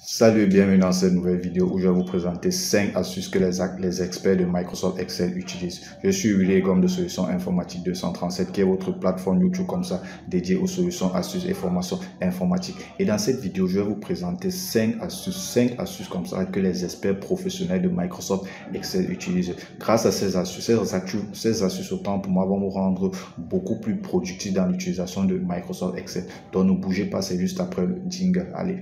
Salut et bienvenue dans cette nouvelle vidéo où je vais vous présenter 5 astuces que les experts de Microsoft Excel utilisent. Je suis Willy Gomme de Solutions Informatiques 237 qui est votre plateforme YouTube comme ça dédiée aux solutions, astuces et formations informatiques. Et dans cette vidéo, je vais vous présenter 5 astuces comme ça que les experts professionnels de Microsoft Excel utilisent. Grâce à ces astuces autant pour moi vont vous rendre beaucoup plus productif dans l'utilisation de Microsoft Excel. Donc ne bougez pas, c'est juste après le jingle. Allez.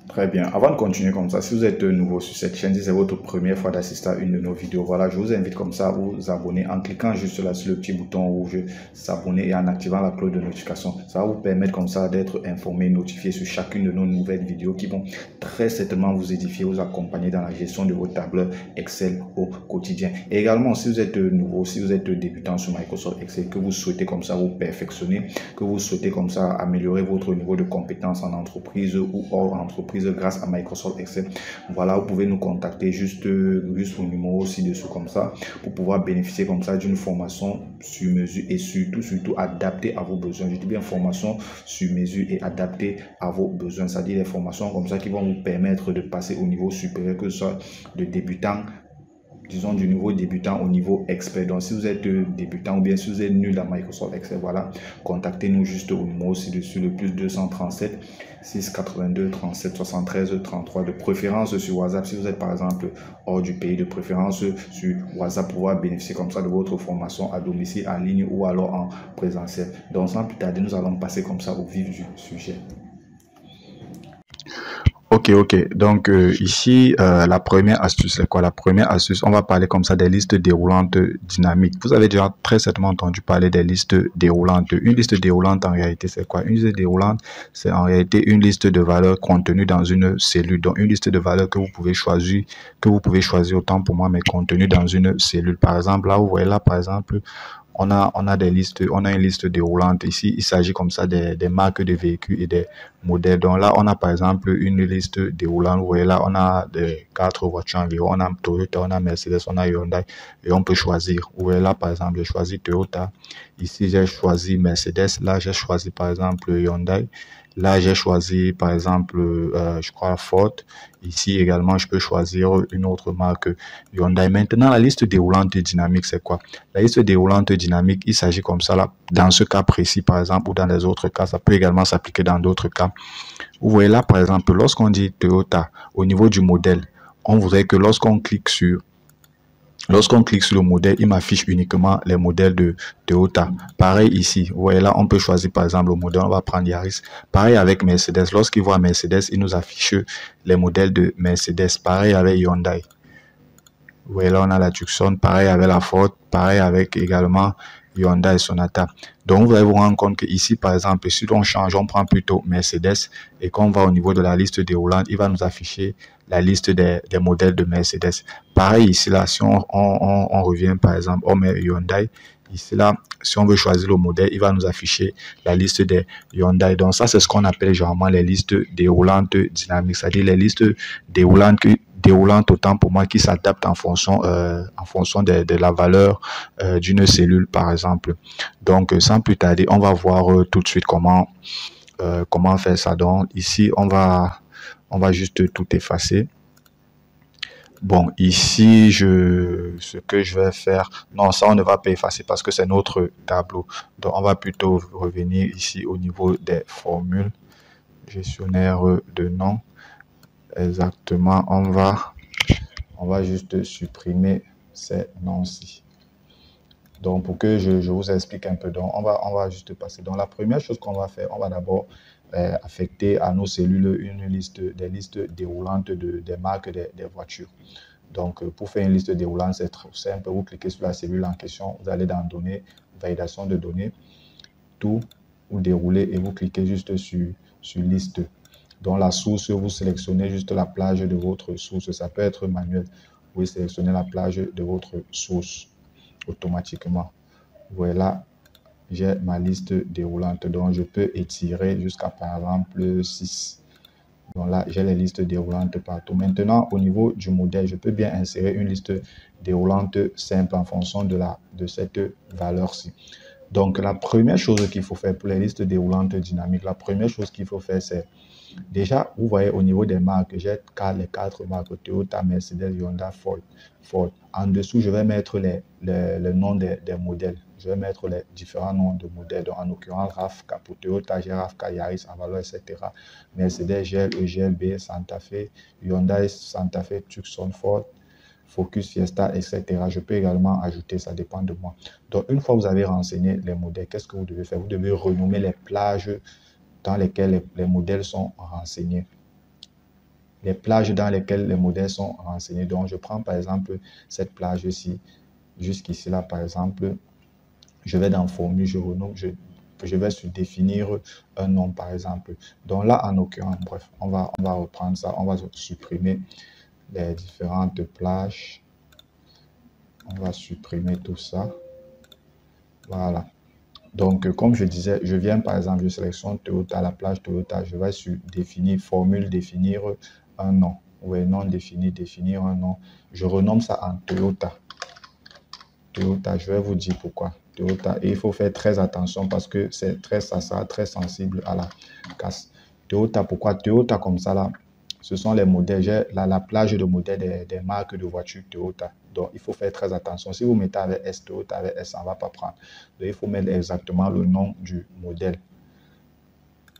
Très bien. Avant de continuer comme ça, si vous êtes nouveau sur cette chaîne, si c'est votre première fois d'assister à une de nos vidéos, voilà, je vous invite comme ça à vous abonner en cliquant juste là sur le petit bouton rouge s'abonner et en activant la cloche de notification. Ça va vous permettre comme ça d'être informé et notifié sur chacune de nos nouvelles vidéos qui vont très certainement vous édifier, vous accompagner dans la gestion de vos tableurs Excel au quotidien. Et également, si vous êtes nouveau, si vous êtes débutant sur Microsoft Excel, que vous souhaitez comme ça vous perfectionner, que vous souhaitez comme ça améliorer votre niveau de compétence en entreprise ou hors entreprise, grâce à Microsoft Excel, voilà, vous pouvez nous contacter juste au numéro ci-dessous comme ça pour pouvoir bénéficier comme ça d'une formation sur mesure et surtout adaptée à vos besoins. Je dis bien formation sur mesure et adaptée à vos besoins, c'est-à-dire des formations comme ça qui vont vous permettre de passer au niveau supérieur, que ce soit de débutant, disons du niveau débutant au niveau expert. Donc si vous êtes débutant ou bien si vous êtes nul à Microsoft Excel, voilà, contactez-nous juste au numéro ci-dessus, le plus 237 682 37 73 33, de préférence sur WhatsApp si vous êtes par exemple hors du pays, de préférence sur WhatsApp pour pouvoir bénéficier comme ça de votre formation à domicile, en ligne ou alors en présentiel. Donc sans plus tarder, nous allons passer comme ça au vif du sujet. Ok. Donc ici, la première astuce, c'est quoi? La première astuce, on va parler comme ça des listes déroulantes dynamiques. Vous avez déjà très certainement entendu parler des listes déroulantes. Une liste déroulante, en réalité, c'est quoi? Une liste déroulante, c'est en réalité une liste de valeurs contenues dans une cellule. Donc, une liste de valeurs que vous pouvez choisir autant pour moi, mais contenues dans une cellule. Par exemple, là, vous voyez là, par exemple, on a des listes, on a une liste déroulante. Ici, il s'agit comme ça des marques de véhicules et des modèles. Donc là, on a par exemple une liste déroulante. Vous voyez là, on a des 4 voitures environ. On a Toyota, on a Mercedes, on a Hyundai et on peut choisir. Vous voyez là, par exemple, j'ai choisi Toyota. Ici, j'ai choisi Mercedes. Là, j'ai choisi par exemple Hyundai. Là, j'ai choisi par exemple, je crois Ford. Ici également, je peux choisir une autre marque Hyundai. Maintenant, la liste déroulante dynamique, c'est quoi? La liste déroulante dynamique, il s'agit comme ça là, dans ce cas précis par exemple ou dans les autres cas, ça peut également s'appliquer dans d'autres cas. Vous voyez là par exemple, lorsqu'on dit Toyota, au niveau du modèle, on voudrait que lorsqu'on clique sur le modèle, il m'affiche uniquement les modèles de Toyota. Pareil ici, vous voyez là, on peut choisir par exemple le modèle, on va prendre Yaris. Pareil avec Mercedes, lorsqu'il voit Mercedes, il nous affiche les modèles de Mercedes. Pareil avec Hyundai. Vous voyez là, on a la Tucson, pareil avec la Ford, pareil avec également Hyundai et Sonata. Donc, vous allez vous rendre compte que ici, par exemple, si on change, on prend plutôt Mercedes et qu'on va au niveau de la liste déroulante, il va nous afficher la liste des modèles de Mercedes. Pareil ici, là, si on revient, par exemple, on met Hyundai. Ici, là, si on veut choisir le modèle, il va nous afficher la liste des Hyundai. Donc, ça, c'est ce qu'on appelle généralement les listes déroulantes dynamiques, c'est-à-dire les listes déroulante autant pour moi qui s'adapte en fonction de la valeur d'une cellule par exemple. Donc sans plus tarder, on va voir tout de suite comment faire ça. Donc ici on va juste tout effacer. Bon, ici, ce que je vais faire, non, ça, on ne va pas effacer parce que c'est notre tableau. Donc, on va plutôt revenir ici au niveau des formules, gestionnaire de nom. Exactement, on va juste supprimer ces noms-ci. Donc, pour que je vous explique un peu, donc on va juste passer. Donc, la première chose qu'on va faire, on va d'abord affecter à nos cellules des listes déroulantes des marques des voitures. Donc, pour faire une liste déroulante, c'est très simple. Vous cliquez sur la cellule en question, vous allez dans Données, validation de données, tout, vous déroulez et vous cliquez juste sur Liste. Dans la source, vous sélectionnez juste la plage de votre source. Ça peut être manuel. Vous pouvez sélectionner la plage de votre source automatiquement. Voilà, j'ai ma liste déroulante. Donc, je peux étirer jusqu'à, par exemple, 6. Donc là, j'ai les listes déroulantes partout. Maintenant, au niveau du modèle, je peux bien insérer une liste déroulante simple en fonction de cette valeur-ci. Donc, la première chose qu'il faut faire pour les listes déroulantes dynamiques, la première chose qu'il faut faire, c'est déjà, vous voyez au niveau des marques, j'ai les 4 marques Toyota, Mercedes, Honda, Ford. En dessous, je vais mettre les noms des modèles. Je vais mettre les différents noms de modèles. Donc, en l'occurrence, RAV4 pour Toyota, j'ai RAV4, Yaris, Avalon, etc. Mercedes, GL, EGLB, Santa Fe, Hyundai, Santa Fe, Tucson, Ford, Focus, Fiesta, etc. Je peux également ajouter, ça dépend de moi. Donc, une fois que vous avez renseigné les modèles, qu'est-ce que vous devez faire? Vous devez renommer les plages dans lesquelles les modèles sont renseignés. Les plages dans lesquelles les modèles sont renseignés. Donc, je prends par exemple cette plage-ci, jusqu'ici là, par exemple, je vais dans formule, je renomme, je vais définir un nom, par exemple. Donc là, en l'occurrence, bref, on va reprendre ça, on va supprimer les différentes plages. On va supprimer tout ça. Voilà. Donc, comme je disais, je viens par exemple, je sélectionne Toyota, la plage Toyota, je vais définir, formule, définir un nom. Oui, nom défini, définir un nom. Je renomme ça en Toyota. Toyota, je vais vous dire pourquoi. Toyota, et il faut faire très attention parce que ça sera très sensible à la casse. Toyota, pourquoi? Toyota comme ça là, ce sont les modèles, j'ai la plage de modèles des marques de voitures Toyota. Donc, il faut faire très attention. Si vous mettez avec S, Toyota avec S, ça ne va pas prendre. Donc, il faut mettre exactement le nom du modèle.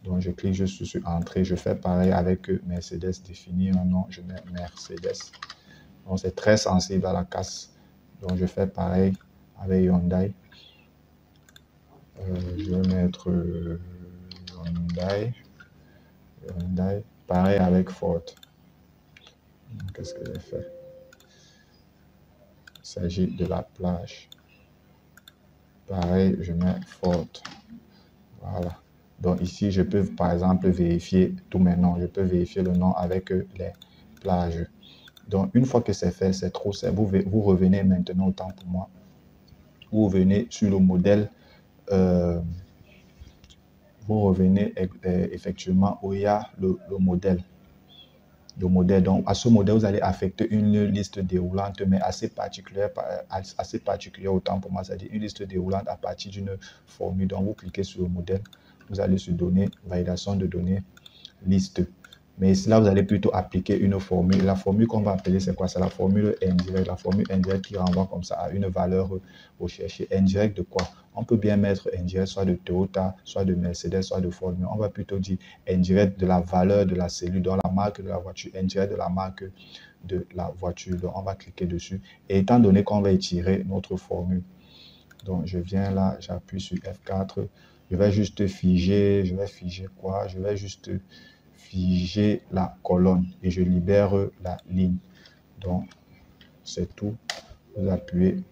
Donc, je clique juste sur Entrée. Je fais pareil avec Mercedes, définir un nom. Je mets Mercedes. Donc, c'est très sensible à la casse. Donc, je fais pareil avec Hyundai. Je vais mettre Hyundai. Pareil avec Ford. Qu'est-ce que j'ai fait? Il s'agit de la plage. Pareil, je mets Ford. Voilà. Donc ici, je peux par exemple vérifier tous mes noms. Je peux vérifier le nom avec les plages. Donc une fois que c'est fait, c'est trop simple. Vous revenez maintenant, autant pour moi. Vous revenez sur le modèle. Vous revenez effectivement où il y a le modèle. Donc, à ce modèle, vous allez affecter une liste déroulante, mais assez particulière autant pour moi, c'est-à-dire une liste déroulante à partir d'une formule. Donc, vous cliquez sur le modèle, vous allez sur Données, validation de données, liste. Mais ici, là, vous allez plutôt appliquer une formule. La formule qu'on va appeler, c'est quoi? C'est la formule indirecte. La formule indirecte qui renvoie comme ça à une valeur recherchée. Indirect de quoi? On peut bien mettre indirect soit de Toyota, soit de Mercedes, soit de Ford. Mais on va plutôt dire indirect de la valeur de la cellule, dans la marque de la voiture. Indirect de la marque de la voiture. Donc, on va cliquer dessus. Et étant donné qu'on va étirer notre formule, donc je viens là, j'appuie sur F4. Je vais juste figer. Je vais figer quoi? Je vais juste figer la colonne et je libère la ligne. Donc, c'est tout. Vous appuyez.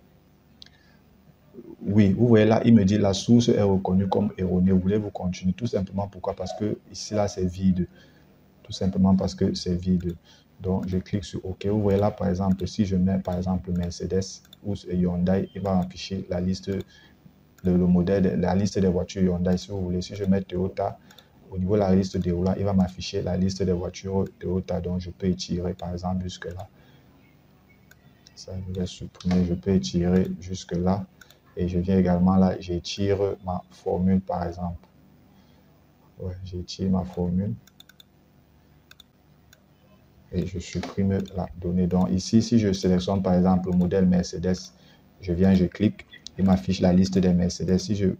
Oui, vous voyez là, il me dit la source est reconnue comme erronée. Voulez-vous continuer? Tout simplement pourquoi? Parce que ici, là, c'est vide. Tout simplement parce que c'est vide. Donc, je clique sur OK. Vous voyez là, par exemple, si je mets, par exemple, Mercedes ou Hyundai, il va afficher la liste, le modèle, la liste des voitures Hyundai, si vous voulez. Si je mets Toyota, au niveau de la liste déroulant, il va m'afficher la liste des voitures Toyota, donc je peux étirer par exemple jusque là. Ça, je vais supprimer, je peux étirer jusque là. Et je viens également là, j'étire ma formule par exemple. Ouais, j'étire ma formule. Et je supprime la donnée. Donc ici, si je sélectionne par exemple le modèle Mercedes, je viens, je clique, il m'affiche la liste des Mercedes. Si je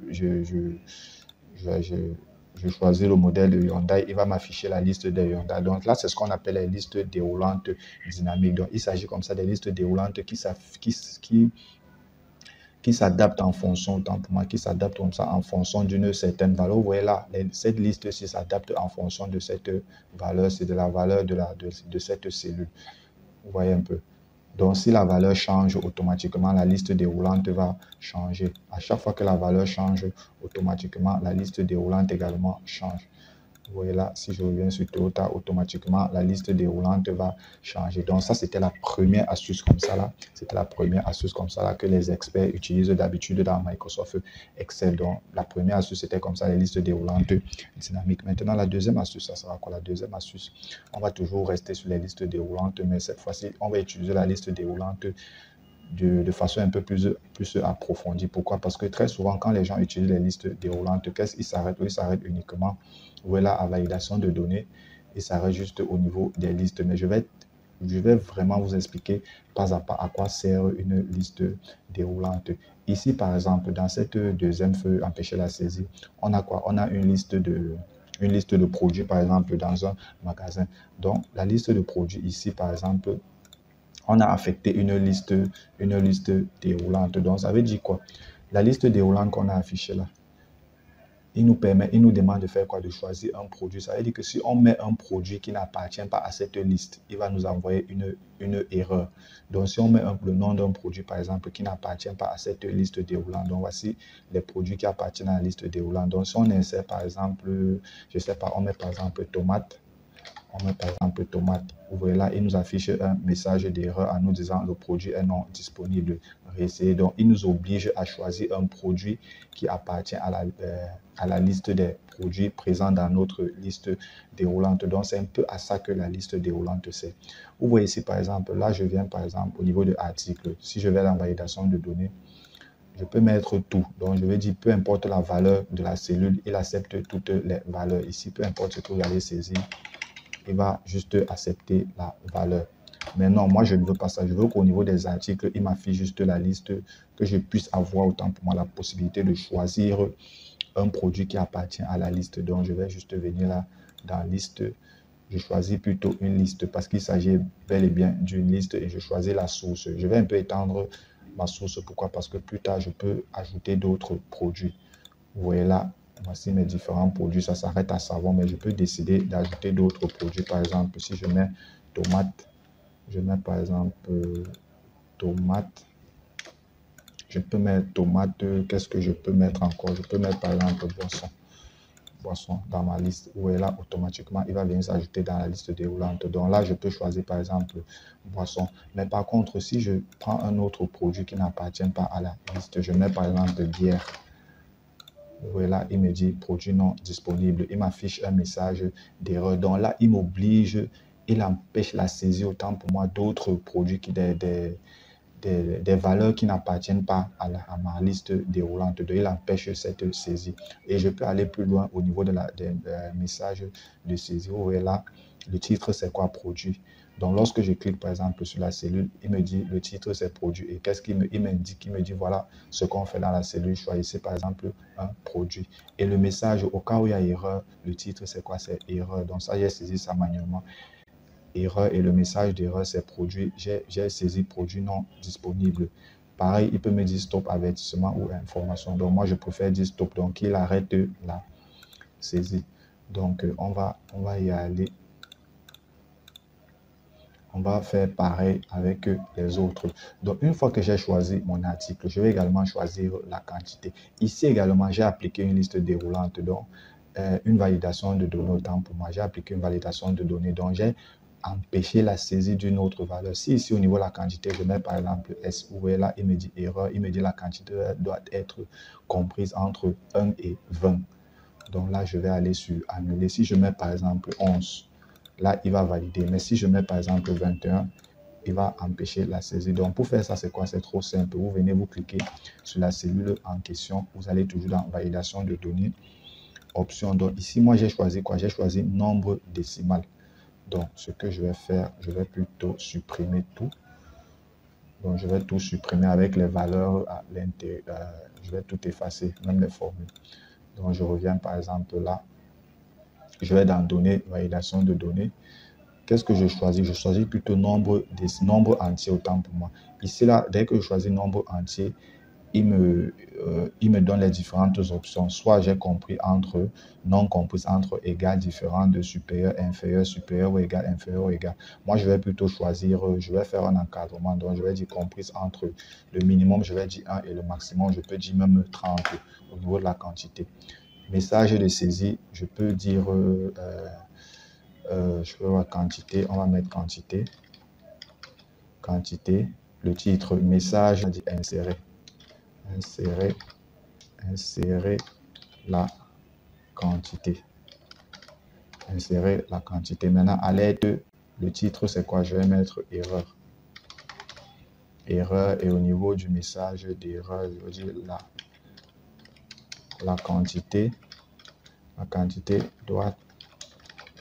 choisis le modèle de Hyundai, il va m'afficher la liste de Hyundai. Donc là, c'est ce qu'on appelle les listes déroulantes dynamiques. Donc il s'agit comme ça des listes déroulantes qui s'adaptent en fonction, autant pour moi, qui s'adaptent comme ça en fonction d'une certaine valeur. Vous voyez là, cette liste-ci s'adapte en fonction de cette valeur, c'est de la valeur de cette cellule. Vous voyez un peu. Donc, si la valeur change automatiquement, la liste déroulante va changer. À chaque fois que la valeur change, automatiquement, la liste déroulante également change. Vous voyez là, si je reviens sur Toyota, automatiquement, la liste déroulante va changer. Donc, ça, c'était la première astuce comme ça là. C'était la première astuce comme ça là que les experts utilisent d'habitude dans Microsoft Excel. Donc, la première astuce, c'était comme ça, les listes déroulantes dynamiques. Maintenant, la deuxième astuce, ça sera quoi? La deuxième astuce, on va toujours rester sur les listes déroulantes, mais cette fois-ci, on va utiliser la liste déroulante de façon un peu plus approfondie. Pourquoi? Parce que très souvent, quand les gens utilisent les listes déroulantes, qu'est-ce qu'ils s'arrêtent? Ils s'arrêtent uniquement voilà, à validation de données. Ils s'arrêtent juste au niveau des listes. Mais je vais vraiment vous expliquer pas à pas à quoi sert une liste déroulante. Ici, par exemple, dans cette deuxième feuille, empêcher la saisie, on a quoi? On a une liste de produits, par exemple, dans un magasin. Donc, la liste de produits ici, par exemple, on a affecté une liste déroulante. Donc, ça veut dire quoi? La liste déroulante qu'on a affichée là, il nous demande de faire quoi? De choisir un produit. Ça veut dire que si on met un produit qui n'appartient pas à cette liste, il va nous envoyer une erreur. Donc, si on met le nom d'un produit, par exemple, qui n'appartient pas à cette liste déroulante, donc voici les produits qui appartiennent à la liste déroulante. Donc, si on insère, par exemple, je ne sais pas, on met par exemple tomate. On met par exemple tomate. Vous voyez là, il nous affiche un message d'erreur en nous disant le produit est non disponible. Réessayer. Donc, il nous oblige à choisir un produit qui appartient à la liste des produits présents dans notre liste déroulante. Donc, c'est un peu à ça que la liste déroulante sert. Vous voyez ici, par exemple, là, je viens par exemple au niveau de article. Si je vais dans validation de données, je peux mettre tout. Donc, je vais dire, peu importe la valeur de la cellule, il accepte toutes les valeurs. Ici, peu importe ce que vous allez saisir, il va juste accepter la valeur. Mais non, moi, je ne veux pas ça. Je veux qu'au niveau des articles, il m'affiche juste la liste, que je puisse avoir autant pour moi la possibilité de choisir un produit qui appartient à la liste. Donc, je vais juste venir là dans liste. Je choisis plutôt une liste parce qu'il s'agit bel et bien d'une liste et je choisis la source. Je vais un peu étendre ma source. Pourquoi? Parce que plus tard, je peux ajouter d'autres produits. Vous voyez là, voici mes différents produits. Ça s'arrête à savon, mais je peux décider d'ajouter d'autres produits. Par exemple, si je mets tomate, je mets par exemple tomate. Je peux mettre tomate. Qu'est-ce que je peux mettre encore? Je peux mettre par exemple boisson dans ma liste. Vous voyez là, automatiquement, il va venir s'ajouter dans la liste déroulante. Donc là, je peux choisir par exemple boisson. Mais par contre, si je prends un autre produit qui n'appartient pas à la liste, je mets par exemple bière. Voilà, il me dit produit non disponible. Il m'affiche un message d'erreur. Donc là, il m'oblige, il empêche la saisie autant pour moi d'autres produits des valeurs qui n'appartiennent pas à ma liste déroulante. Donc, il empêche cette saisie. Et je peux aller plus loin au niveau des messages de saisie. Vous voyez là, le titre, c'est quoi? Produit. Donc, lorsque je clique, par exemple, sur la cellule, il me dit, le titre, c'est produit. Et qu'est-ce qu'il m'indique? Il me dit, voilà ce qu'on fait dans la cellule. Choisissez, par exemple, un produit. Et le message, au cas où il y a erreur, le titre, c'est quoi? C'est erreur. Donc, ça, j'ai saisi ça manuellement. Erreur et le message d'erreur, c'est produit. J'ai saisi produit non disponible. Pareil, il peut me dire stop avertissement ou information. Donc, moi, je préfère dire stop. Donc, il arrête la saisie. Donc, on va y aller. On va faire pareil avec les autres. Donc, une fois que j'ai choisi mon article, je vais également choisir la quantité. Ici également, j'ai appliqué une liste déroulante, donc une validation de données. Autant pour moi, j'ai appliqué une validation de données. Donc, j'ai empêché la saisie d'une autre valeur. Si ici, au niveau de la quantité, je mets par exemple S, vous voyez là, il me dit erreur, il me dit la quantité doit être comprise entre 1 et 20. Donc là, je vais aller sur annuler. Si je mets par exemple 11, là, il va valider. Mais si je mets par exemple 21, il va empêcher la saisie. Donc, pour faire ça, c'est quoi? C'est trop simple. Vous venez, vous cliquez sur la cellule en question. Vous allez toujours dans validation de données, option. Donc, ici, moi, j'ai choisi quoi? J'ai choisi nombre décimal. Donc, ce que je vais faire, je vais plutôt supprimer tout. Donc, je vais tout supprimer avec les valeurs à l'intérieur. Je vais tout effacer, même les formules. Donc, je reviens par exemple là. Je vais dans données, validation de données. Qu'est-ce que je choisis? Je choisis plutôt nombre entier autant pour moi. Ici, là, dès que je choisis nombre entier, il me donne les différentes options. Soit j'ai compris entre, non compris entre, égal, différent, de supérieur, inférieur, supérieur ou égal, inférieur ou égal. Moi, je vais plutôt choisir, je vais faire un encadrement. Donc, je vais dire comprise entre le minimum, je vais dire 1 et le maximum, je peux dire même 30 au niveau de la quantité. Message de saisie, je peux dire, je peux voir quantité, on va mettre quantité. Quantité, le titre, message, on dit insérer. Insérer la quantité. Insérer la quantité. Maintenant, à l'aide, le titre, c'est quoi? Je vais mettre erreur. Erreur, et au niveau du message d'erreur, je vais dire la quantité. La quantité doit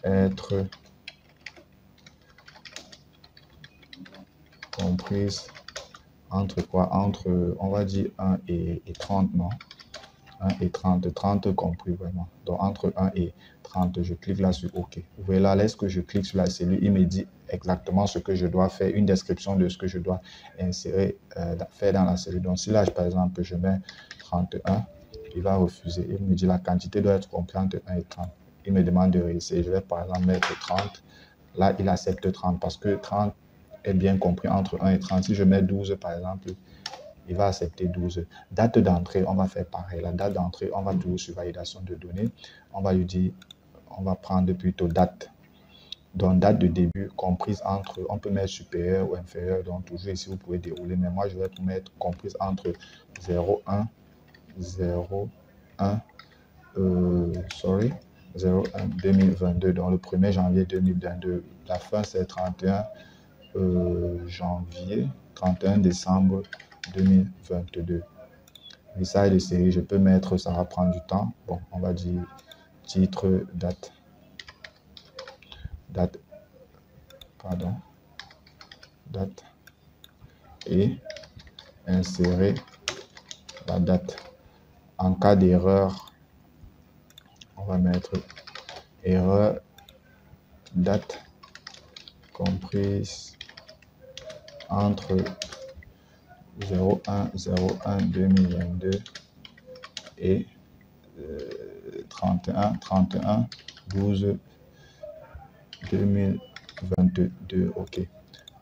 être comprise entre quoi? Entre, on va dire 1 et 30, non? 1 et 30, 30 compris vraiment. Donc entre 1 et 30, je clique là sur OK. Vous voyez là, lorsque je clique sur la cellule, il me dit exactement ce que je dois faire, une description de ce que je dois insérer, faire dans la cellule. Donc si là, par exemple, je mets 31, il va refuser. Il me dit la quantité doit être comprise entre 1 et 30. Il me demande de réessayer. Je vais par exemple mettre 30. Là, il accepte 30 parce que 30 est bien compris entre 1 et 30. Si je mets 12, par exemple, il va accepter 12. Date d'entrée, on va faire pareil. La date d'entrée, on va toujours sur validation de données. On va lui dire, on va prendre plutôt date. Donc, date de début comprise entre, on peut mettre supérieur ou inférieur. Donc, toujours ici, vous pouvez dérouler. Mais moi, je vais mettre comprise entre 01, 01, 01 2022. Donc, le 1er janvier 2022. La fin, c'est 31 janvier, 31 décembre 2022. Message de série, je peux mettre, ça va prendre du temps. Bon, on va dire titre, date, et insérer la date. En cas d'erreur, on va mettre erreur, date comprise entre 01/01/2022 et 31/12/2022. OK.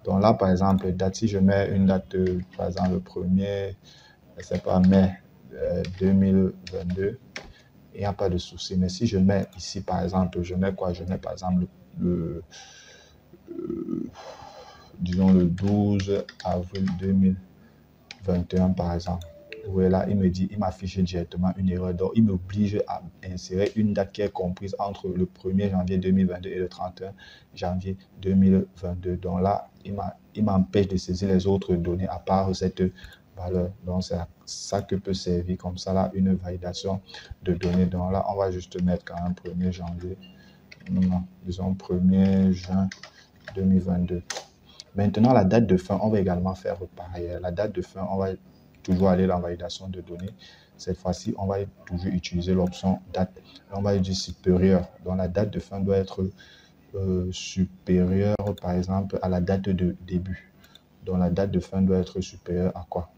Donc là, par exemple, date, si je mets une date, par exemple, le 1er, je sais pas, mai 2022, il n'y a pas de souci. Mais si je mets ici, par exemple, je mets quoi? Je mets, par exemple, disons le 12 avril 2021, par exemple. Oui, là, il me dit, il m'affiche directement une erreur. Donc, il m'oblige à insérer une date qui est comprise entre le 1er janvier 2022 et le 31 janvier 2022. Donc là, il m'empêche de saisir les autres données à part cette valeur. Donc, c'est ça que peut servir comme ça, là, une validation de données. Donc là, on va juste mettre quand même 1er janvier, non, disons 1er juin 2022. Maintenant, la date de fin, on va également faire pareil. La date de fin, on va toujours aller dans validation de données. Cette fois-ci, on va toujours utiliser l'option date. On va dire supérieur. Donc, la date de fin doit être supérieure, par exemple, à la date de début. Donc, la date de fin doit être supérieure à quoi?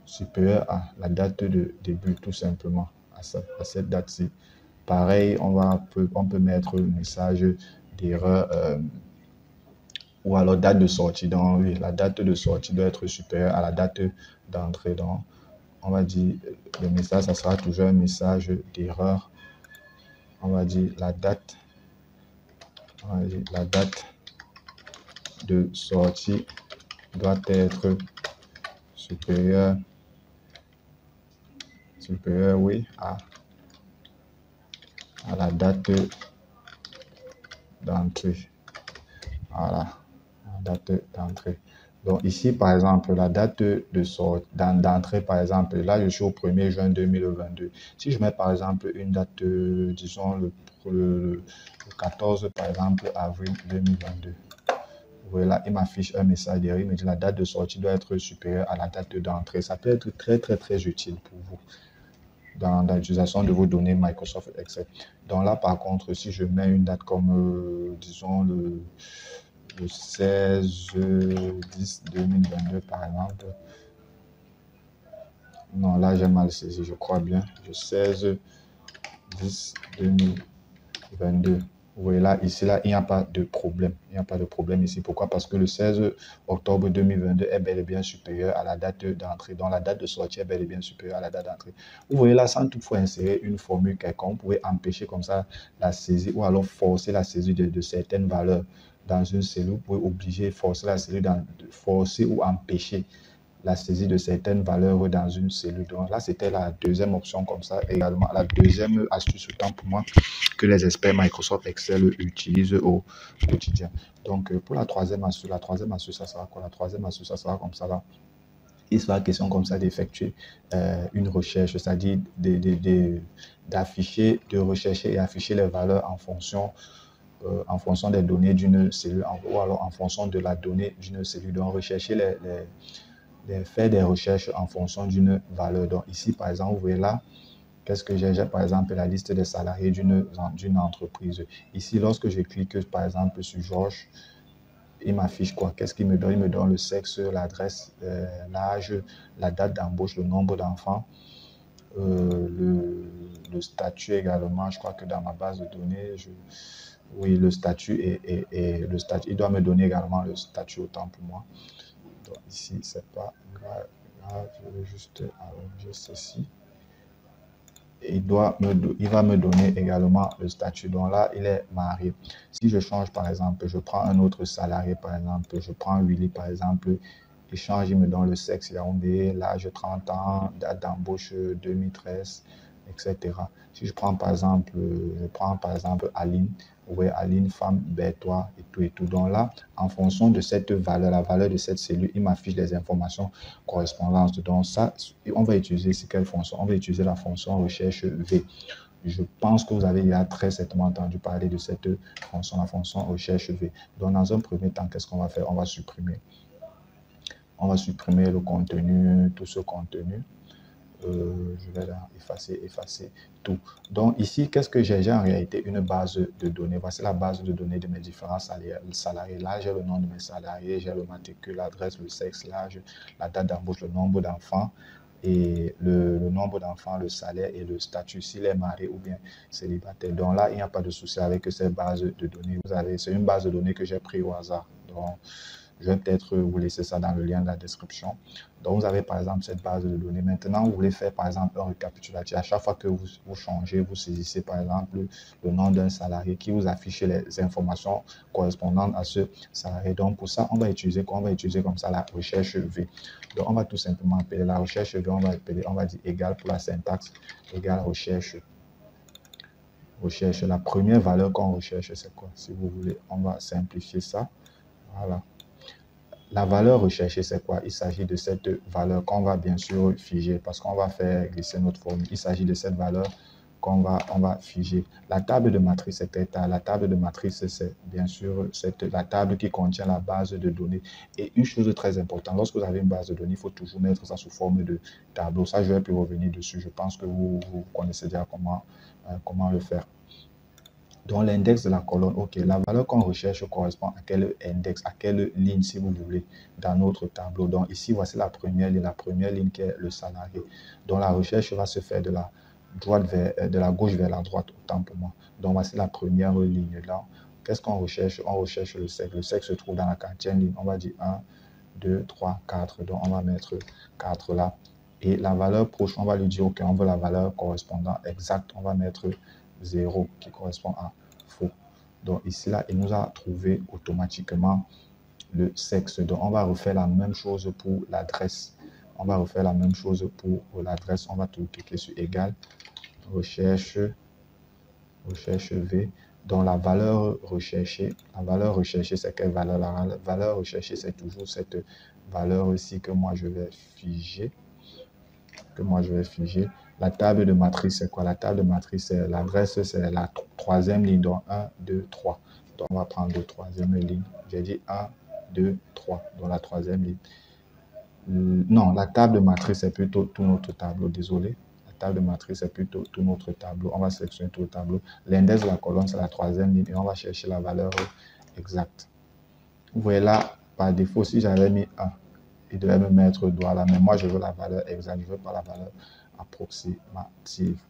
Supérieure à la date de début, tout simplement, à cette date-ci. Pareil, on peut mettre le message d'erreur ou alors date de sortie. Donc, oui, la date de sortie doit être supérieure à la date d'entrée. Donc, on va dire, le message, ça sera toujours un message d'erreur. On va dire la date de sortie doit être supérieure, oui, à la date d'entrée. Voilà, la date d'entrée. Donc ici, par exemple, la date de sortie d'entrée, par exemple, là, je suis au 1er juin 2022. Si je mets, par exemple, une date, disons, le 14, par exemple, avril 2022. Voilà, il m'affiche un message derrière, il me dit la date de sortie doit être supérieure à la date d'entrée. Ça peut être très, très, très utile pour vous dans l'utilisation de vos données Microsoft Excel. Donc là, par contre, si je mets une date comme, disons, le 16/10/2022, par exemple. Non, là, j'ai mal saisi, je crois bien. Le 16/10/2022. Vous voyez là, ici, là, il n'y a pas de problème. Il n'y a pas de problème ici. Pourquoi? Parce que le 16 octobre 2022 est bel et bien supérieur à la date d'entrée. Donc, la date de sortie est bel et bien supérieure à la date d'entrée. Vous voyez là, sans toutefois insérer une formule quelconque, vous pouvez empêcher comme ça la saisie ou alors forcer la saisie de certaines valeurs dans une cellule. Vous pouvez obliger, forcer la cellule, forcer ou empêcher la saisie de certaines valeurs dans une cellule. Donc là, c'était la deuxième option comme ça. Également, la deuxième astuce, autant pour moi, que les experts Microsoft Excel utilisent au quotidien. Donc, pour la troisième astuce, ça sera quoi? La troisième astuce, ça sera comme ça là. Il sera question comme ça d'effectuer une recherche, c'est-à-dire d'afficher, de rechercher et afficher les valeurs en fonction des données d'une cellule, ou alors en fonction de la donnée d'une cellule. Donc, rechercher faire des recherches en fonction d'une valeur. Donc, ici, par exemple, vous voyez là, qu'est-ce que j'ai? J'ai par exemple la liste des salariés d'une entreprise. Ici, lorsque je clique par exemple sur Georges, il m'affiche quoi? Qu'est-ce qu'il me donne? Il me donne le sexe, l'adresse, l'âge, la date d'embauche, le nombre d'enfants, le statut également. Je crois que dans ma base de données, oui, le statut et le statut. Il doit me donner également le statut autant pour moi. Donc ici, c'est pas grave. Je vais juste arranger ceci. Il va me donner également le statut. Donc là, il est marié. Si je change, par exemple, je prends un autre salarié, par exemple, je prends Willy, par exemple, il change, il me donne le sexe Yaoundé, l'âge 30 ans, date d'embauche 2013, etc. Si je prends, par exemple, Aline, oui, Aline, femme, Bertois, et tout. Donc là, en fonction de cette valeur, la valeur de cette cellule, il m'affiche les informations correspondantes. Donc ça, on va utiliser quelle fonction? On va utiliser la fonction recherche V. Je pense que vous avez déjà très certainement entendu parler de cette fonction, la fonction recherche V. Donc dans un premier temps, qu'est-ce qu'on va faire? On va supprimer le contenu, tout ce contenu. Je vais là effacer tout. Donc ici, qu'est-ce que j'ai? J'ai en réalité une base de données. Voici la base de données de mes différents salariés. Là, j'ai le nom de mes salariés, j'ai le matricule, l'adresse, le sexe, l'âge, la date d'embauche, le nombre d'enfants et le nombre d'enfants, le salaire et le statut, s'il est marié ou bien célibataire. Donc là, il n'y a pas de souci avec cette base de données. C'est une base de données que j'ai pris au hasard. Donc, je vais peut-être vous laisser ça dans le lien de la description. Donc, vous avez par exemple cette base de données. Maintenant, vous voulez faire par exemple un récapitulatif. À chaque fois que vous changez, vous saisissez par exemple le nom d'un salarié qui vous affiche les informations correspondantes à ce salarié. Donc, pour ça, on va utiliser comme ça la recherche V. Donc, on va tout simplement appeler la recherche V. On va dire égal pour la syntaxe, égal recherche. La première valeur qu'on recherche, c'est quoi? Si vous voulez, on va simplifier ça. Voilà. La valeur recherchée, c'est quoi? Il s'agit de cette valeur qu'on va bien sûr figer parce qu'on va faire glisser notre formule. Il s'agit de cette valeur qu'on va figer. La table de matrice, c'est la table de matrice, c'est bien sûr la table qui contient la base de données. Et une chose très importante, lorsque vous avez une base de données, il faut toujours mettre ça sous forme de tableau. Ça, je vais plus revenir dessus. Je pense que vous connaissez déjà comment le faire. Donc, l'index de la colonne, ok, la valeur qu'on recherche correspond à quel index, à quelle ligne, si vous voulez, dans notre tableau. Donc, ici, voici la première ligne qui est le salarié. Donc, la recherche va se faire de la gauche vers la droite, autant pour moi. Donc, voici la première ligne là. Qu'est-ce qu'on recherche? On recherche le sexe. Le sexe se trouve dans la 4e ligne. On va dire 1, 2, 3, 4. Donc, on va mettre 4 là. Et la valeur proche, on va lui dire, ok, on veut la valeur correspondant exacte. On va mettre 0 qui correspond à faux. Donc ici, là, il nous a trouvé automatiquement le sexe. Donc on va refaire la même chose pour l'adresse. On va tout cliquer sur égal, recherche V. Donc la valeur recherchée, c'est quelle valeur? La valeur recherchée, c'est toujours cette valeur ici que moi je vais figer. La table de matrice, c'est quoi? La table de matrice, c'est l'adresse, c'est la 3e ligne. Donc 1, 2, 3. Donc on va prendre la 3e ligne. J'ai dit 1, 2, 3. Donc la 3e ligne. Non, la table de matrice, c'est plutôt tout notre tableau. Désolé. La table de matrice, c'est plutôt tout notre tableau. On va sélectionner tout le tableau. L'index de la colonne, c'est la 3e ligne. Et on va chercher la valeur exacte. Vous voyez là, par défaut, si j'avais mis 1, il devait me mettre le doigt là, mais moi je veux la valeur exacte, je ne veux pas la valeur approximative.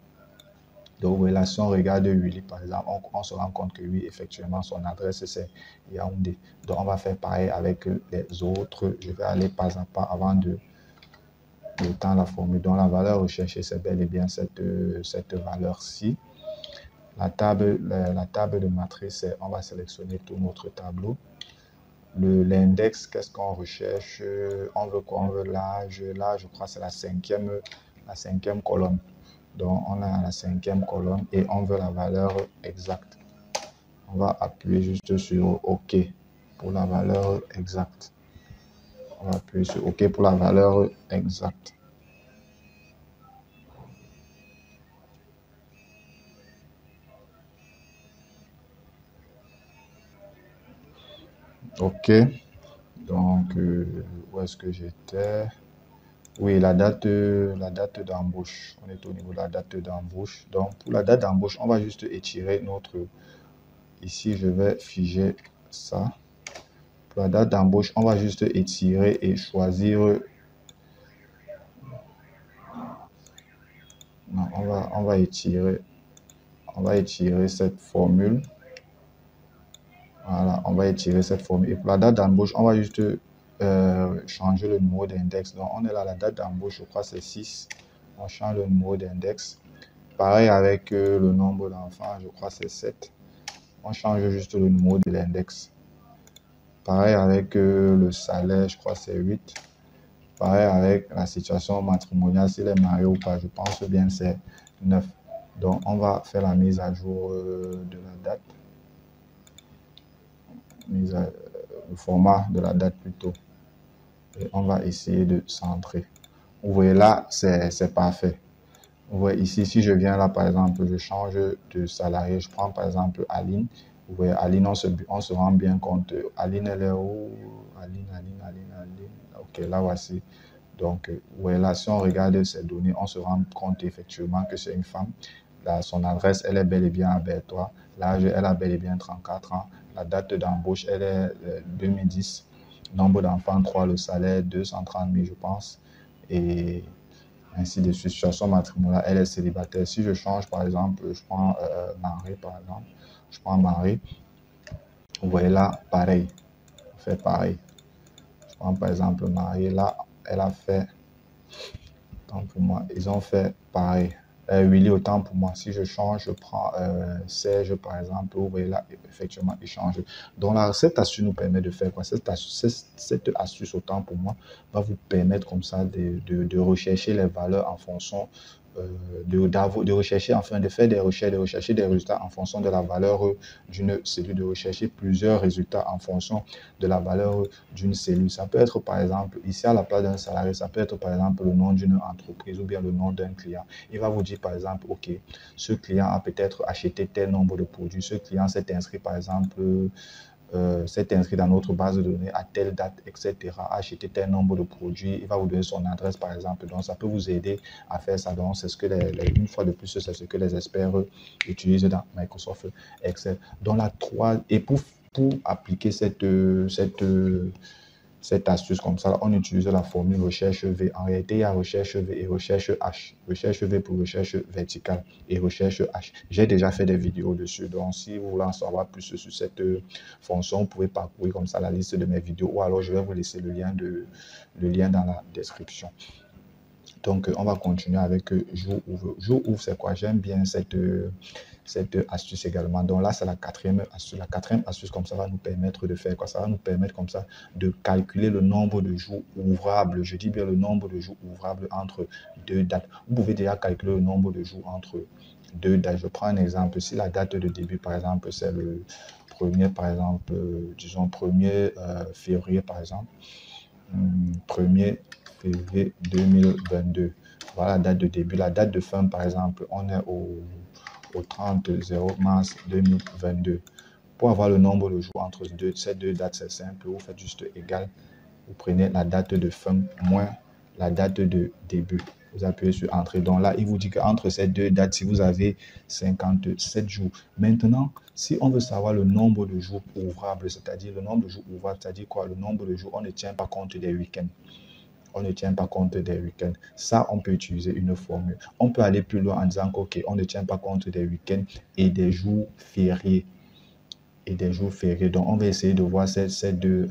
Donc, voilà, si on regarde Willy, par exemple, on se rend compte que oui, effectivement, son adresse, c'est Yaoundé. Donc, on va faire pareil avec les autres. Je vais aller pas à pas avant de temps la formule. Donc, la valeur recherchée, c'est bel et bien cette valeur-ci. La table de matrice, on va sélectionner tout notre tableau. L'index, qu'est-ce qu'on recherche? On veut quoi? On veut l'âge. Là, je crois que c'est la cinquième colonne. Donc, on a la cinquième colonne et on veut la valeur exacte. On va appuyer juste sur OK pour la valeur exacte. On va appuyer sur OK pour la valeur exacte. OK. Donc, où est-ce que j'étais? Oui, la date d'embauche. On est au niveau de la date d'embauche. Donc, pour la date d'embauche, on va juste étirer notre... Ici, je vais figer ça. Pour la date d'embauche, on va juste étirer et choisir... Non, on va étirer cette formule. Voilà, on va étirer cette formule. Et pour la date d'embauche, on va juste changer le numéro d'index. Donc, on est là, la date d'embauche, je crois c'est 6. On change le numéro d'index. Pareil avec le nombre d'enfants, je crois c'est 7. On change juste le numéro de l'index. Pareil avec le salaire, je crois c'est 8. Pareil avec la situation matrimoniale, s'il est marié ou pas, je pense bien c'est 9. Donc, on va faire la mise à jour de la date. Le format de la date plutôt. Et on va essayer de centrer. Vous voyez là, c'est parfait. Vous voyez ici, si je viens là, par exemple, je change de salarié, je prends par exemple Aline. Vous voyez, Aline, on se rend bien compte. Aline, elle est où? Aline. Ok, là, voici. Donc, vous voyez là, si on regarde ces données, on se rend compte effectivement que c'est une femme. Là, son adresse, elle est bel et bien à Bertois. L'âge, elle a bel et bien 34 ans. La date d'embauche, elle est 2010. Nombre d'enfants, 3. Le salaire, 230 000, je pense. Et ainsi de suite. Situation matrimoniale, elle est célibataire. Si je change, par exemple, je prends Marie, par exemple. Je prends Marie. Vous voyez là, pareil. On fait pareil. Je prends par exemple Marie. Là, elle a fait... Tant pour moi, ils ont fait pareil. Willy, autant pour moi. Si je change, je prends Serge, par exemple. Vous voyez là, effectivement, il change. Donc, là, cette astuce nous permet de faire quoi? Cette astuce, autant pour moi, va vous permettre comme ça de rechercher les valeurs en fonction de rechercher, enfin, de faire des recherches, de rechercher des résultats en fonction de la valeur d'une cellule, de rechercher plusieurs résultats en fonction de la valeur d'une cellule. Ça peut être, par exemple, ici à la place d'un salarié, ça peut être, par exemple, le nom d'une entreprise ou bien le nom d'un client. Il va vous dire, par exemple, OK, ce client a peut-être acheté tel nombre de produits. Ce client s'est inscrit, par exemple, s'est inscrit dans notre base de données à telle date, etc., a acheté tel nombre de produits, il va vous donner son adresse, par exemple. Donc, ça peut vous aider à faire ça. Donc, c'est ce que, une fois de plus, c'est ce que les experts utilisent dans Microsoft Excel. Donc, la 3, et pour appliquer cette astuce comme ça, on utilise la formule recherche V. En réalité, il y a recherche V et recherche H. Recherche V pour recherche verticale et recherche H. J'ai déjà fait des vidéos dessus. Donc, si vous voulez en savoir plus sur cette fonction, vous pouvez parcourir comme ça la liste de mes vidéos ou alors je vais vous laisser le lien dans la description. Donc, on va continuer avec jour ouvre. Jour ouvre, c'est quoi? J'aime bien cette astuce également. Donc là, c'est la quatrième astuce. La quatrième astuce, comme ça, va nous permettre de faire quoi? Ça va nous permettre comme ça de calculer le nombre de jours ouvrables. Je dis bien le nombre de jours ouvrables entre deux dates. Vous pouvez déjà calculer le nombre de jours entre deux dates. Je prends un exemple. Si la date de début, par exemple, c'est le 1er, par exemple, disons 1er février, par exemple. 1er février 2022. Voilà la date de début. La date de fin, par exemple, on est au 30 mars 2022. Pour avoir le nombre de jours entre ces deux dates, c'est simple. Vous faites juste égal. Vous prenez la date de fin moins la date de début. Vous appuyez sur Entrée. Donc là, il vous dit qu'entre ces deux dates, si vous avez 57 jours. Maintenant, si on veut savoir le nombre de jours ouvrables, c'est-à-dire le nombre de jours ouvrables, c'est-à-dire quoi? Le nombre de jours, on ne tient pas compte des week-ends. On ne tient pas compte des week-ends. Ça, on peut utiliser une formule. On peut aller plus loin en disant qu'ok, on ne tient pas compte des week-ends et des jours fériés. Donc, on va essayer de voir ces deux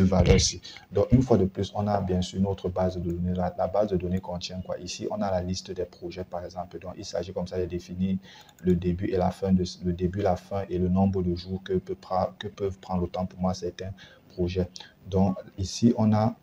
valeurs-ci. Donc, une fois de plus, on a bien sûr notre base de données. La base de données contient quoi? Ici, on a la liste des projets, par exemple. Donc, il s'agit comme ça de définir le début et la fin, le début, la fin et le nombre de jours que peuvent prendre autant pour moi certains projets. Donc, ici, on a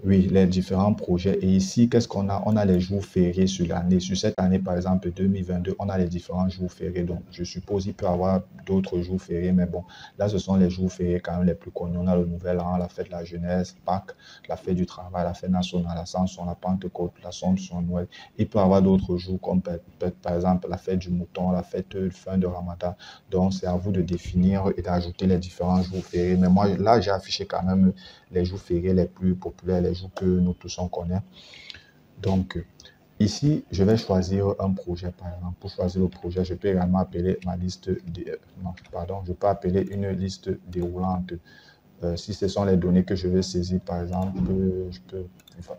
oui, les différents projets. Et ici, qu'est-ce qu'on a? On a les jours fériés sur l'année. Sur cette année, par exemple, 2022, on a les différents jours fériés. Donc, je suppose qu'il peut y avoir d'autres jours fériés, mais bon, là, ce sont les jours fériés quand même les plus connus. On a le Nouvel An, la fête de la jeunesse, Pâques, la fête du travail, la fête nationale, l'Ascension, la Pentecôte, l'Assomption, Noël. Il peut y avoir d'autres jours comme par exemple la fête du mouton, la fête de fin de Ramadan. Donc, c'est à vous de définir et d'ajouter les différents jours fériés. Mais moi, là, j'ai affiché quand même les jours fériés les plus populaires, les jours que nous tous on connaît. Donc, ici, je vais choisir un projet, par exemple. Pour choisir le projet, je peux également appeler ma liste, je peux appeler une liste déroulante. Si ce sont les données que je vais saisir, par exemple, je peux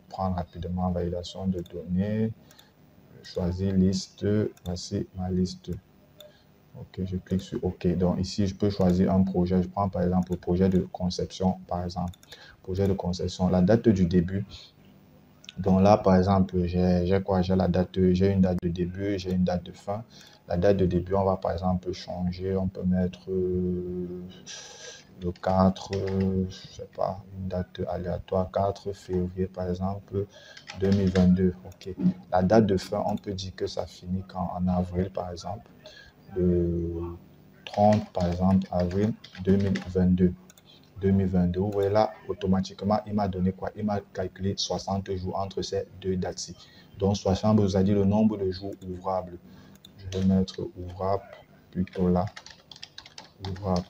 prendre rapidement validation de données, choisir liste, voici ma liste. Ok, je clique sur OK. Donc ici, je peux choisir un projet. Je prends par exemple le projet de conception, par exemple. Projet de conception. La date du début. Donc là, par exemple, j'ai quoi? J'ai une date de début, j'ai une date de fin. La date de début, on va par exemple changer. On peut mettre le 4, je sais pas, une date aléatoire, 4 février, par exemple, 2022. OK. La date de fin, on peut dire que ça finit quand en avril, par exemple. Le 30, par exemple, avril 2022. Vous voyez là, automatiquement, il m'a donné quoi? Il m'a calculé 60 jours entre ces deux dates-ci. Donc, 60, vous a dit le nombre de jours ouvrables. Je vais mettre ouvrable plutôt là. Ouvrable.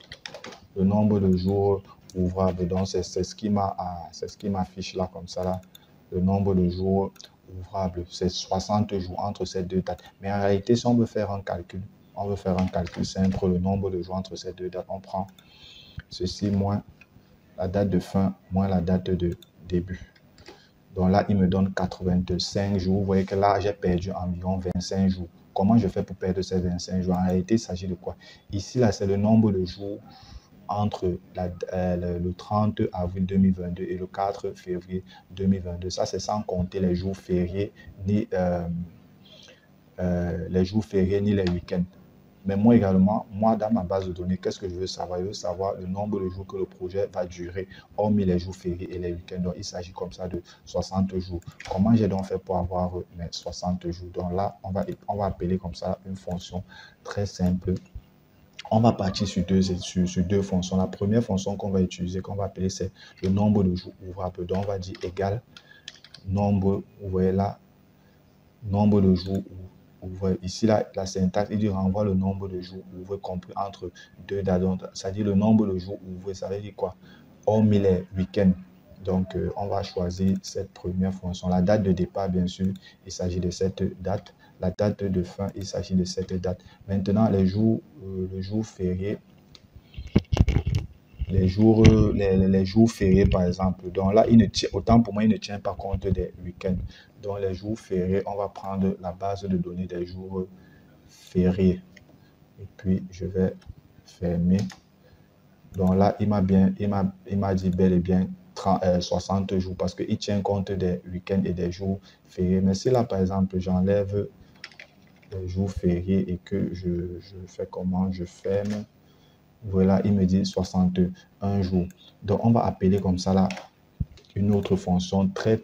Le nombre de jours ouvrables. Donc, c'est ce qui m'affiche là, comme ça là. Le nombre de jours ouvrables, c'est 60 jours entre ces deux dates. Mais en réalité, si on veut faire un calcul, simple, le nombre de jours entre ces deux dates. On prend ceci moins la date de fin moins la date de début. Donc là, il me donne 85 jours. Vous voyez que là, j'ai perdu environ 25 jours. Comment je fais pour perdre ces 25 jours? En réalité, il s'agit de quoi? Ici, là, c'est le nombre de jours entre le 30 avril 2022 et le 4 février 2022. Ça, c'est sans compter les jours fériés, ni les week-ends. Mais moi également, dans ma base de données, qu'est-ce que je veux savoir? Je veux savoir le nombre de jours que le projet va durer, hormis les jours fériés et les week-ends. Donc, il s'agit comme ça de 60 jours. Comment j'ai donc fait pour avoir mes 60 jours? Donc là, on va appeler comme ça une fonction très simple. On va partir sur deux fonctions. La première fonction qu'on va utiliser, qu'on va appeler, c'est le nombre de jours ouvrables. Donc, on va dire égal nombre, vous voyez là, nombre de jours ouvrés. Ici, la syntaxe, il dit renvoie le nombre de jours ouvrés compris entre deux dates. C'est-à-dire le nombre de jours ouvrés, ça veut dire quoi? Hormis les week-ends. Donc, on va choisir cette première fonction. La date de départ, bien sûr, il s'agit de cette date. La date de fin, il s'agit de cette date. Maintenant, le jour férié, les jours fériés, par exemple. Donc là, autant pour moi, il ne tient pas compte des week-ends. Donc les jours fériés, on va prendre la base de données des jours fériés. Et puis, je vais fermer. Donc là, il m'a dit bel et bien 60 jours parce qu'il tient compte des week-ends et des jours fériés. Mais si là, par exemple, j'enlève les jours fériés et que je fais comment? Je ferme. Voilà, il me dit 61 jours. Donc, on va appeler comme ça là une autre fonction très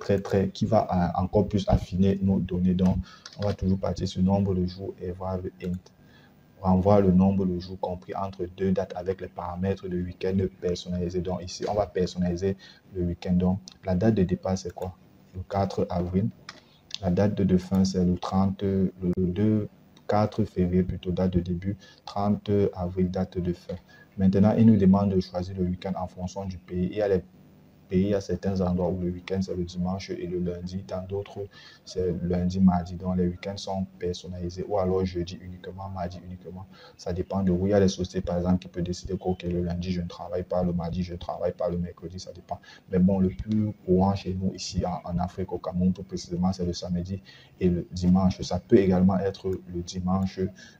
qui va encore plus affiner nos données. Donc, on va toujours partir sur nombre de jours et voir le int. Renvoie le nombre de jours compris entre deux dates avec les paramètres de week-end personnalisés. Donc, ici, on va personnaliser le week-end. Donc, la date de départ, c'est quoi? Le 4 avril. La date de fin, c'est le 4 février, plutôt date de début, 30 avril, date de fin. Maintenant, il nous demande de choisir le week-end en fonction du pays. Il y a pays, il y a certains endroits où le week-end c'est le dimanche et le lundi. Dans d'autres, c'est lundi, mardi. Donc les week-ends sont personnalisés ou alors jeudi uniquement, mardi uniquement. Ça dépend de où. Il y a des sociétés par exemple qui peuvent décider que le lundi je ne travaille pas, le mardi je ne travaille pas, le mercredi, ça dépend. Mais bon, le plus courant chez nous ici en Afrique, au Cameroun, plus précisément, c'est le samedi et le dimanche. Ça peut également être le dimanche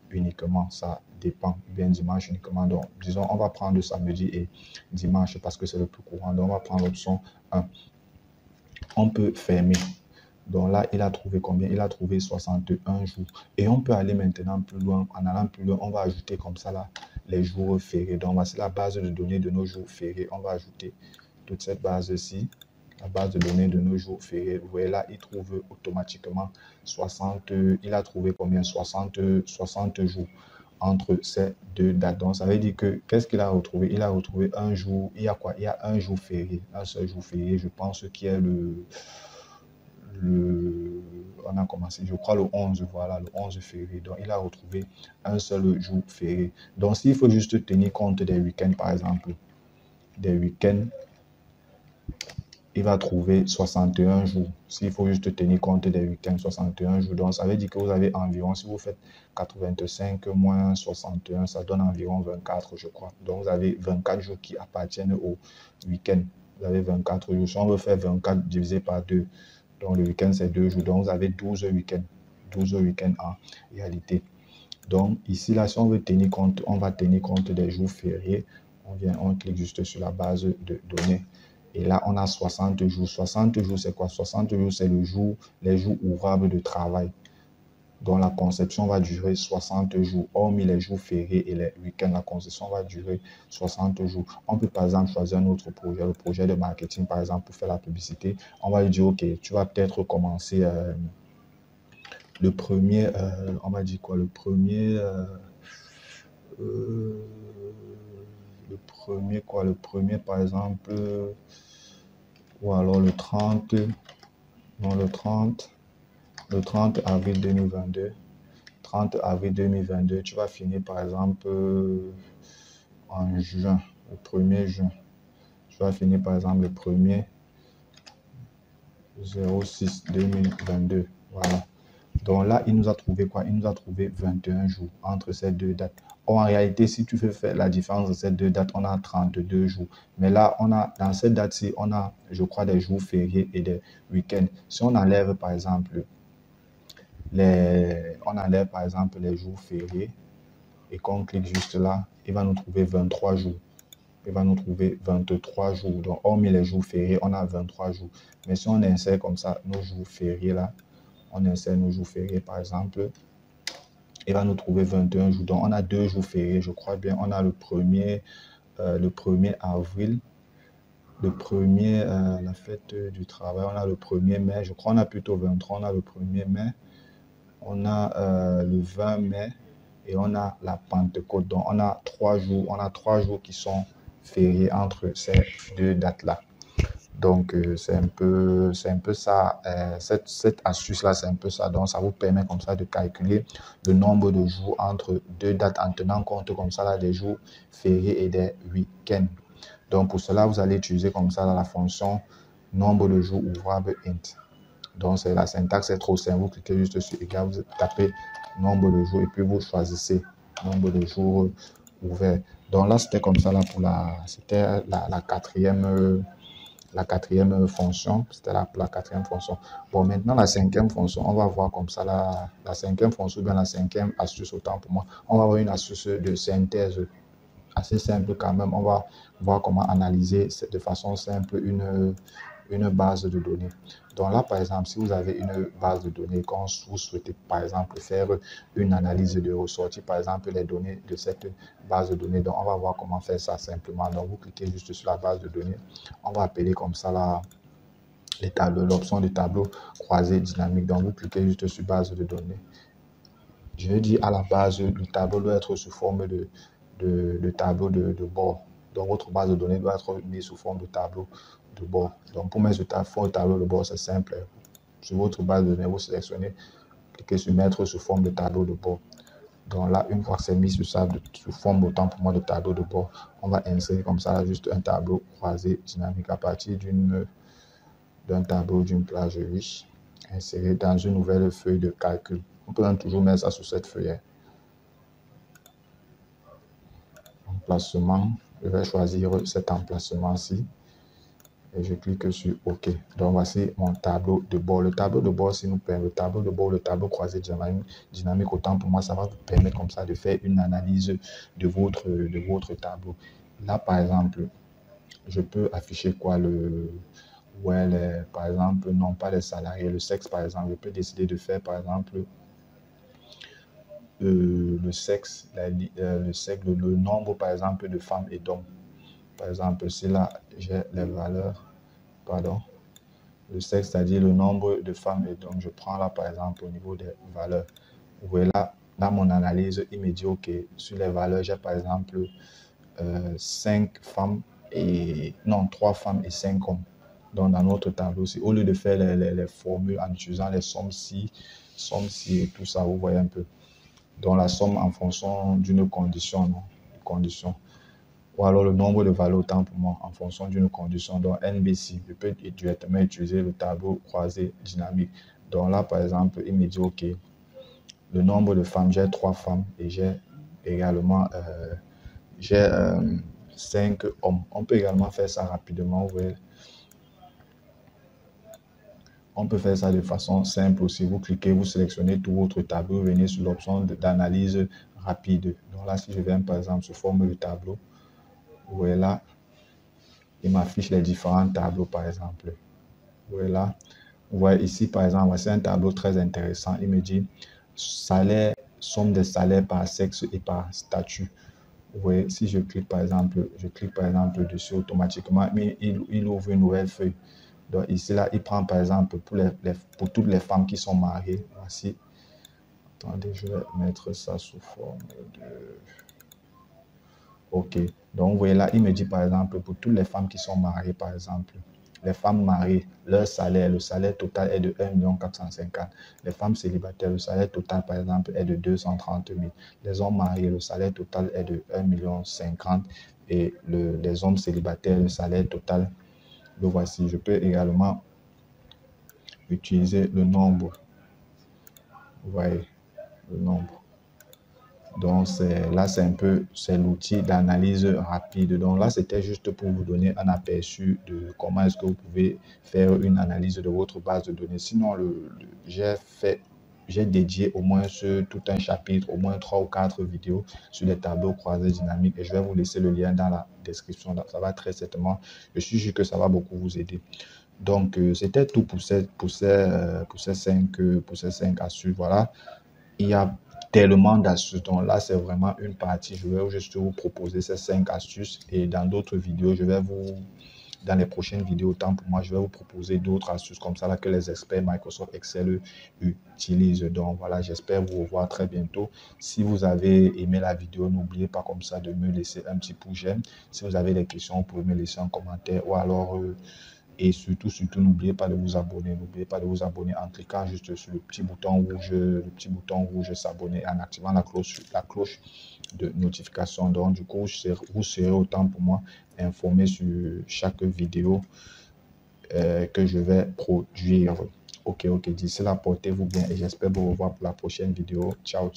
uniquement, ça dépend. Bien dimanche uniquement. Donc, disons, on va prendre le samedi et dimanche parce que c'est le plus courant. Donc, on va prendre l'option 1. On peut fermer. Donc là, il a trouvé combien? Il a trouvé 61 jours. Et on peut aller maintenant plus loin. En allant plus loin, on va ajouter comme ça là les jours fériés. Donc voici la base de données de nos jours fériés. On va ajouter toute cette base-ci, la base de données de nos jours fériés. Vous voyez là, il trouve automatiquement 60. Il a trouvé combien? 60 jours entre ces deux dates. Donc ça veut dire que qu'est-ce qu'il a retrouvé? Il a retrouvé un jour. Il y a quoi? Il y a un jour férié. Un seul jour férié, je pense, qui est on a commencé, je crois, le 11, voilà, le 11 février. Donc, il a retrouvé un seul jour férié. Donc, s'il faut juste tenir compte des week-ends, par exemple, des week-ends, il va trouver 61 jours. S'il faut juste tenir compte des week-ends, 61 jours. Donc, ça veut dire que vous avez environ, si vous faites 85 moins 61, ça donne environ 24, je crois. Donc, vous avez 24 jours qui appartiennent au week-end. Vous avez 24 jours. Si on veut faire 24 divisé par 2, donc le week-end c'est 2 jours. Donc, vous avez 12 week-ends. 12 week-ends en réalité. Donc, ici, là, si on veut tenir compte, on va tenir compte des jours fériés. On clique juste sur la base de données. Et là, on a 60 jours. 60 jours, c'est quoi? 60 jours, c'est les jours ouvrables de travail. Donc, la conception va durer 60 jours. Hormis les jours fériés et les week-ends, la conception va durer 60 jours. On peut, par exemple, choisir un autre projet, le projet de marketing, par exemple, pour faire la publicité. On va lui dire, OK, tu vas peut-être commencer le premier, on va dire quoi? Le premier, par exemple, ou alors le 30, non, le 30 avril 2022. 30 avril 2022, tu vas finir par exemple en juin, le 1er juin. Tu vas finir par exemple le 1er 06 2022. Voilà. Donc là, il nous a trouvé quoi? Il nous a trouvé 21 jours entre ces deux dates. Or, en réalité, si tu veux faire la différence de ces deux dates, on a 32 jours. Mais là, dans cette date-ci, on a, je crois, des jours fériés et des week-ends. Si on enlève, par exemple, les jours fériés et qu'on clique juste là, il va nous trouver 23 jours. Il va nous trouver 23 jours. Donc, hormis les jours fériés, on a 23 jours. Mais si on insère comme ça nos jours fériés là, on insère nos jours fériés par exemple, il va nous trouver 21 jours. Donc, on a 2 jours fériés, je crois bien. On a le 1er avril, le 1er, la fête du travail, on a le 1er mai. Je crois on a plutôt 23, on a le 1er mai. On a le 20 mai et on a la Pentecôte. Donc, on a 3 jours qui sont fériés entre ces deux dates-là. Donc, c'est un peu ça. Cette astuce-là, c'est un peu ça. Donc, ça vous permet comme ça de calculer le nombre de jours entre deux dates en tenant compte comme ça là, des jours fériés et des week-ends. Donc, pour cela, vous allez utiliser comme ça là, la fonction nombre de jours ouvrables int. Donc, c'est la syntaxe est trop simple. Vous cliquez juste sur égal, vous tapez nombre de jours et puis vous choisissez nombre de jours ouverts. Donc là, c'était comme ça là pour la quatrième fonction. C'était la quatrième fonction. Bon, maintenant, la cinquième fonction, on va voir comme ça là, la cinquième fonction, bien la cinquième astuce, autant pour moi. On va avoir une astuce de synthèse assez simple quand même. On va voir comment analyser de façon simple une base de données. Donc là, par exemple, si vous avez une base de données, quand vous souhaitez, par exemple, faire une analyse de ressortir, par exemple, les données de cette base de données, donc on va voir comment faire ça simplement. Donc, vous cliquez juste sur la base de données. On va appeler comme ça l'option de tableau croisé dynamique. Donc, vous cliquez juste sur base de données. Je veux dire, à la base, le tableau doit être sous forme de tableau de bord. Donc, votre base de données doit être mise sous forme de tableau de bord. Donc, pour mettre ce forme de tableau de bord, c'est simple. Sur votre base de données, vous sélectionnez, cliquez sur mettre sous forme de tableau de bord. Donc là, une fois que c'est mis sur ça, sous forme autant pour moi de tableau de bord, on va insérer comme ça là, juste un tableau croisé dynamique à partir d'un tableau d'une plage riche, inséré dans une nouvelle feuille de calcul. On peut toujours mettre ça sur cette feuille. Emplacement, je vais choisir cet emplacement-ci et je clique sur OK. Donc voici mon tableau de bord. Le tableau de bord, si nous permet, le tableau de bord, le tableau croisé dynamique, autant pour moi, ça va vous permettre comme ça de faire une analyse de votre tableau. Là, par exemple, je peux afficher quoi par exemple, non pas les salariés, le sexe, par exemple. Je peux décider de faire, par exemple, le sexe, le nombre, par exemple, de femmes et d'hommes. Par exemple, si là, j'ai les valeurs, pardon, le sexe, c'est-à-dire le nombre de femmes et d'hommes. Je prends là, par exemple, au niveau des valeurs. Vous voyez là mon analyse, il me dit, OK, sur les valeurs, j'ai par exemple 5 femmes et, non, 3 femmes et 5 hommes. Donc, dans notre tableau, au lieu de faire les formules en utilisant les sommes-ci et tout ça, vous voyez un peu. Donc, la somme en fonction d'une condition, non? Condition. Ou alors le nombre de valeurs autant pour moi en fonction d'une condition. Donc, NBC, je peux directement utiliser le tableau croisé dynamique. Donc là, par exemple, il me dit, OK, le nombre de femmes, j'ai 3 femmes et j'ai également 5 hommes. On peut également faire ça rapidement. Vous voyez. On peut faire ça de façon simple aussi. Vous cliquez, vous sélectionnez tout votre tableau, vous venez sur l'option d'analyse rapide. Donc là, si je viens par exemple sur forme de tableau, vous voyez là, il m'affiche les différents tableaux par exemple. Vous voyez là, vous voyez ici par exemple, c'est un tableau très intéressant. Il me dit salaire, somme des salaires par sexe et par statut. Vous voyez, si je clique par exemple dessus automatiquement, mais il ouvre une nouvelle feuille. Donc ici là, il prend par exemple pour toutes les femmes qui sont mariées. Voici. Attendez, je vais mettre ça sous forme de... OK. Donc vous voyez là, il me dit par exemple pour toutes les femmes qui sont mariées, par exemple, les femmes mariées, leur salaire, le salaire total est de 1 450 000. Les femmes célibataires, le salaire total par exemple est de 230 000. Les hommes mariés, le salaire total est de 1 50 000. Et les hommes célibataires, le salaire total, le voici. Je peux également utiliser le nombre. Vous voyez, le nombre. Donc là, c'est l'outil d'analyse rapide. Donc là, c'était juste pour vous donner un aperçu de comment est-ce que vous pouvez faire une analyse de votre base de données. Sinon, j'ai dédié au moins tout un chapitre, au moins 3 ou 4 vidéos sur les tableaux croisés dynamiques et je vais vous laisser le lien dans la description. Ça va très certainement, je suis sûr que ça va beaucoup vous aider. Donc, c'était tout pour ces 5 astuces. Voilà, il y a tellement d'astuces. Donc là, c'est vraiment une partie. Je vais juste vous proposer ces 5 astuces et dans d'autres vidéos, dans les prochaines vidéos, autant pour moi, je vais vous proposer d'autres astuces comme ça là, que les experts Microsoft Excel utilisent. Donc voilà, j'espère vous revoir très bientôt. Si vous avez aimé la vidéo, n'oubliez pas comme ça de me laisser un petit pouce j'aime. Si vous avez des questions, vous pouvez me laisser en commentaire ou alors... et surtout, n'oubliez pas de vous abonner. N'oubliez pas de vous abonner en cliquant juste sur le petit bouton rouge s'abonner en activant la cloche de notification. Donc, du coup, vous serez autant pour moi informé sur chaque vidéo que je vais produire. OK. D'ici là, portez-vous bien et j'espère vous revoir pour la prochaine vidéo. Ciao.